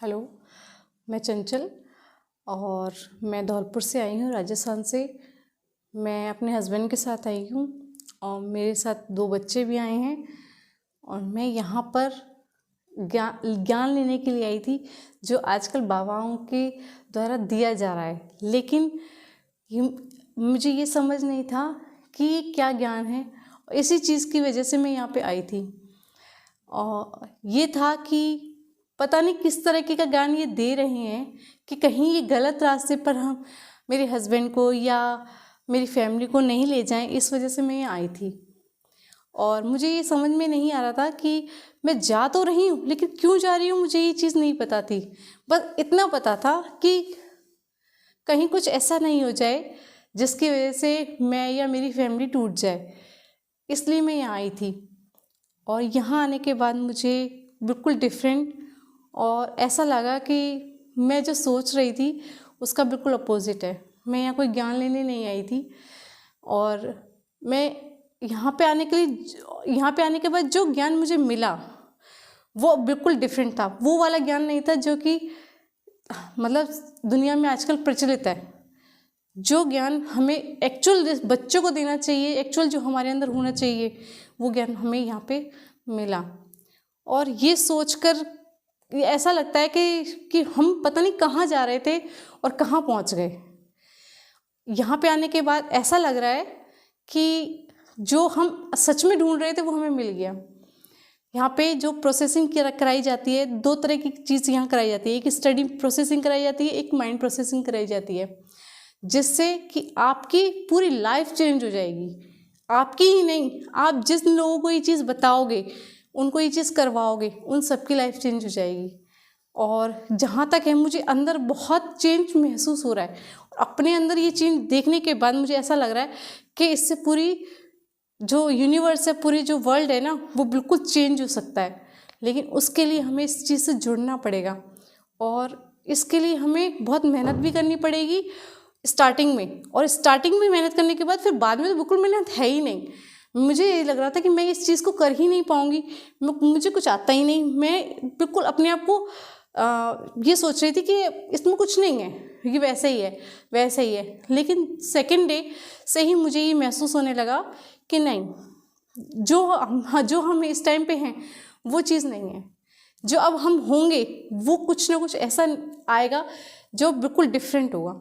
Hello, मैं चंचल और मैं धौलपुर से आई हूँ, राजस्थान से। मैं अपने हस्बैंड के साथ आई हूँ और मेरे साथ 2 बच्चे भी आए हैं और मैं यहाँ पर ज्ञान लेने के लिए आई थी, जो आजकल बाबाओं के द्वारा दिया जा रहा है। लेकिन मुझे ये समझ नहीं था कि ये क्या ज्ञान है। इसी चीज़ की वजह से मैं यहाँ पे आई थी और ये था कि पता नहीं किस तरीके का ज्ञान ये दे रहे हैं कि कहीं ये गलत रास्ते पर हम मेरे हस्बैंड को या मेरी फैमिली को नहीं ले जाएं। इस वजह से मैं यहाँ आई थी और मुझे ये समझ में नहीं आ रहा था कि मैं जा तो रही हूँ, लेकिन क्यों जा रही हूँ मुझे ये चीज़ नहीं पता थी। बस इतना पता था कि कहीं कुछ ऐसा नहीं हो जाए जिसकी वजह से मैं या मेरी फैमिली टूट जाए, इसलिए मैं यहाँ आई थी। और यहाँ आने के बाद मुझे बिल्कुल डिफरेंट और ऐसा लगा कि मैं जो सोच रही थी उसका बिल्कुल अपोजिट है। मैं यहाँ कोई ज्ञान लेने नहीं आई थी और मैं यहाँ पे आने के बाद जो ज्ञान मुझे मिला वो बिल्कुल डिफरेंट था। वो वाला ज्ञान नहीं था जो कि मतलब दुनिया में आजकल प्रचलित है। जो ज्ञान हमें एक्चुअल बच्चों को देना चाहिए, एक्चुअल जो हमारे अंदर होना चाहिए, वो ज्ञान हमें यहाँ पे मिला। और ये सोचकर ऐसा लगता है कि हम पता नहीं कहाँ जा रहे थे और कहाँ पहुँच गए। यहाँ पे आने के बाद ऐसा लग रहा है कि जो हम सच में ढूंढ रहे थे वो हमें मिल गया। यहाँ पे जो प्रोसेसिंग कराई जाती है, 2 तरह की चीज़ यहाँ कराई जाती है। एक स्टडी प्रोसेसिंग कराई जाती है, एक माइंड प्रोसेसिंग कराई जाती है, जिससे कि आपकी पूरी लाइफ चेंज हो जाएगी। आपकी ही नहीं, आप जिस लोगों को ये चीज़ बताओगे, उनको ये चीज़ करवाओगे, उन सबकी लाइफ चेंज हो जाएगी। और जहाँ तक है, मुझे अंदर बहुत चेंज महसूस हो रहा है और अपने अंदर ये चेंज देखने के बाद मुझे ऐसा लग रहा है कि इससे पूरी जो यूनिवर्स है, पूरी जो वर्ल्ड है ना, वो बिल्कुल चेंज हो सकता है। लेकिन उसके लिए हमें इस चीज़ से जुड़ना पड़ेगा और इसके लिए हमें बहुत मेहनत भी करनी पड़ेगी स्टार्टिंग में। और स्टार्टिंग में मेहनत करने के बाद फिर बाद में तो बिल्कुल मेहनत है ही नहीं। मुझे ये लग रहा था कि मैं इस चीज़ को कर ही नहीं पाऊँगी, मुझे कुछ आता ही नहीं। मैं बिल्कुल अपने आप को ये सोच रही थी कि इसमें कुछ नहीं है, ये वैसे ही है, वैसे ही है। लेकिन सेकेंड डे से ही मुझे ये महसूस होने लगा कि नहीं, जो हम इस टाइम पे हैं वो चीज़ नहीं है। जो अब हम होंगे वो कुछ ना कुछ ऐसा आएगा जो बिल्कुल डिफरेंट होगा।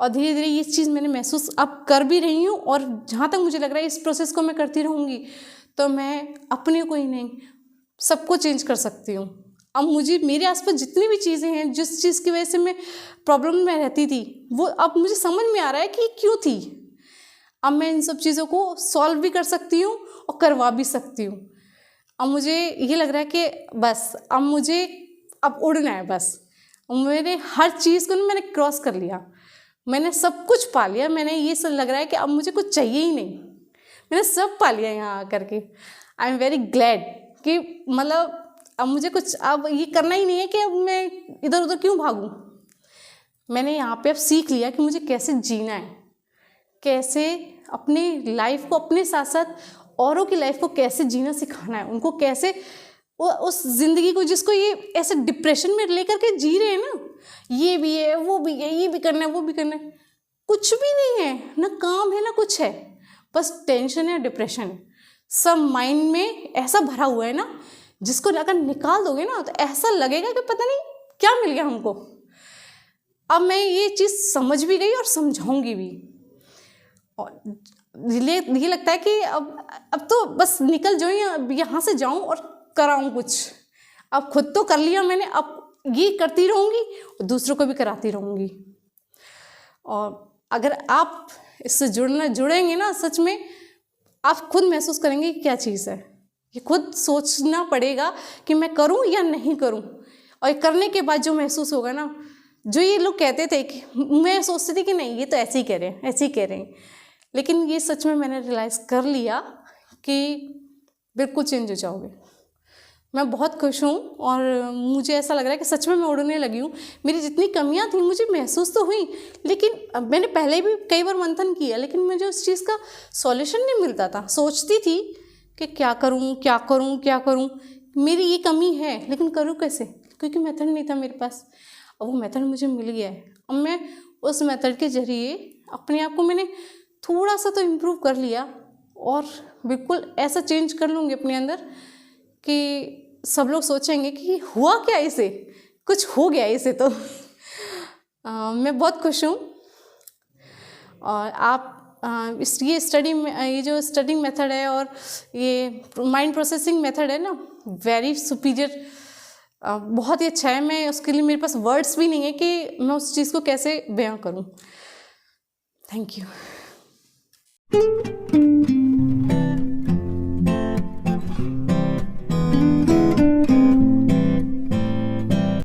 और धीरे धीरे ये चीज़ मैंने महसूस अब कर भी रही हूँ। और जहाँ तक मुझे लग रहा है इस प्रोसेस को मैं करती रहूँगी तो मैं अपने को ही नहीं, सबको चेंज कर सकती हूँ। अब मुझे मेरे आसपास जितनी भी चीज़ें हैं, जिस चीज़ की वजह से मैं प्रॉब्लम में रहती थी, वो अब मुझे समझ में आ रहा है कि क्यों थी। अब मैं इन सब चीज़ों को सॉल्व भी कर सकती हूँ और करवा भी सकती हूँ। अब मुझे ये लग रहा है कि बस अब मुझे उड़ना है। बस मैंने हर चीज़ को मैंने क्रॉस कर लिया, मैंने सब कुछ पा लिया। मैंने ये सब लग रहा है कि अब मुझे कुछ चाहिए ही नहीं, मैंने सब पा लिया यहाँ आकर के। आई एम वेरी ग्लैड कि मतलब अब मुझे कुछ अब ये करना ही नहीं है कि अब मैं इधर उधर क्यों भागूं। मैंने यहाँ पे अब सीख लिया कि मुझे कैसे जीना है, कैसे अपनी लाइफ को अपने साथ साथ औरों की लाइफ को कैसे जीना सिखाना है, उनको कैसे उस ज़िंदगी को जिसको ये ऐसे डिप्रेशन में लेकर के जी रहे हैं ना, ये भी है, वो भी है, ये भी करना है, वो भी करना है, कुछ भी नहीं है, ना काम है ना कुछ है, बस टेंशन है, डिप्रेशन है। सब माइंड में ऐसा भरा हुआ है ना, जिसको अगर निकाल दोगे ना तो ऐसा लगेगा कि पता नहीं क्या मिल गया हमको। अब मैं ये चीज़ समझ भी गई और समझाऊंगी भी। और ये लगता है कि अब तो बस निकल जाऊँ, यहाँ से जाऊँ और कराऊँ कुछ। अब खुद तो कर लिया मैंने, अब ये करती रहूँगी और दूसरों को भी कराती रहूँगी। और अगर आप इससे जुड़ेंगे ना, सच में आप खुद महसूस करेंगे कि क्या चीज़ है। ये खुद सोचना पड़ेगा कि मैं करूँ या नहीं करूँ। और करने के बाद जो महसूस होगा ना, जो ये लोग कहते थे कि मैं सोचती थी कि नहीं ये तो ऐसे ही कह रहे हैं, ऐसे ही कह रहे हैं, लेकिन ये सच में मैंने रियलाइज़ कर लिया कि बिल्कुल चेंज हो जाओगे। मैं बहुत खुश हूँ और मुझे ऐसा लग रहा है कि सच में मैं उड़ने लगी हूँ। मेरी जितनी कमियाँ थी मुझे महसूस तो हुई, लेकिन मैंने पहले भी कई बार मंथन किया, लेकिन मुझे उस चीज़ का सॉल्यूशन नहीं मिलता था। सोचती थी कि क्या करूँ क्या करूँ क्या करूँ, मेरी ये कमी है लेकिन करूँ कैसे, क्योंकि मेथड नहीं था मेरे पास। अब वो मेथड मुझे मिल गया है। अब मैं उस मेथड के ज़रिए अपने आप को मैंने थोड़ा सा तो इम्प्रूव कर लिया और बिल्कुल ऐसा चेंज कर लूँगी अपने अंदर कि सब लोग सोचेंगे कि हुआ क्या इसे, कुछ हो गया इसे तो। मैं बहुत खुश हूँ। और आप ये जो स्टडिंग मेथड है और ये माइंड प्रोसेसिंग मेथड है ना, वेरी सुपीरियर, बहुत ही अच्छा है। मैं उसके लिए मेरे पास वर्ड्स भी नहीं है कि मैं उस चीज़ को कैसे बयां करूं। Thank you.